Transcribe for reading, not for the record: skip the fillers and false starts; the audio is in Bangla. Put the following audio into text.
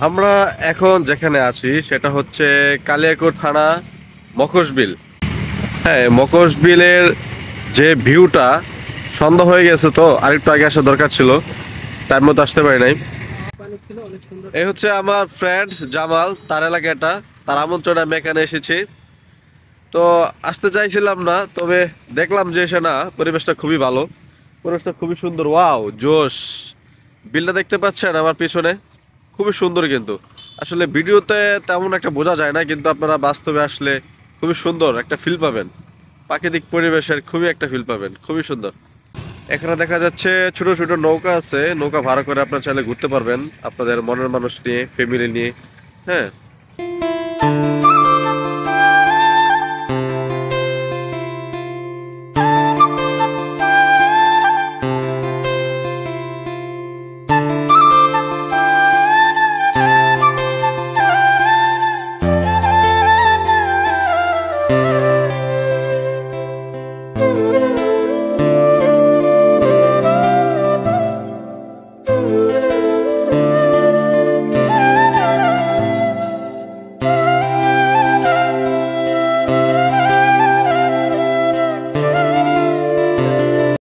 আমরা এখন যেখানে আছি সেটা হচ্ছে কালিয়াকৈর থানা মখশবিল। হ্যাঁ, মখশবিলের যে ভিউটা, সন্ধ্যা হয়ে গেছে তো আরেকটু আগে আসা দরকার ছিল, টাইম মতো আসতে পারি নাই। এই হচ্ছে আমার ফ্রেন্ড জামাল, তার এলাকা এটা, তার আমন্ত্রণে আমি এখানে এসেছি। তো আসতে চাইছিলাম না, তবে দেখলাম যে এসে না, পরিবেশটা খুবই ভালো, পরিবেশটা খুবই সুন্দর। ওয়াও, জোশ! বিলটা দেখতে পাচ্ছেন আমার পিছনে, খুবই সুন্দর। কিন্তু আসলে ভিডিওতে তেমন একটা বোঝা যায় না, কিন্তু আপনারা বাস্তবে আসলে খুবই সুন্দর একটা ফিল পাবেন। প্রাকৃতিক পরিবেশের খুবই একটা ফিল পাবেন, খুবই সুন্দর। এখানে দেখা যাচ্ছে ছোট ছোট নৌকা আছে, নৌকা ভাড়া করে আপনারা চাইলে ঘুরতে পারবেন আপনাদের মনের মানুষ নিয়ে, ফ্যামিলি নিয়ে। হ্যাঁ,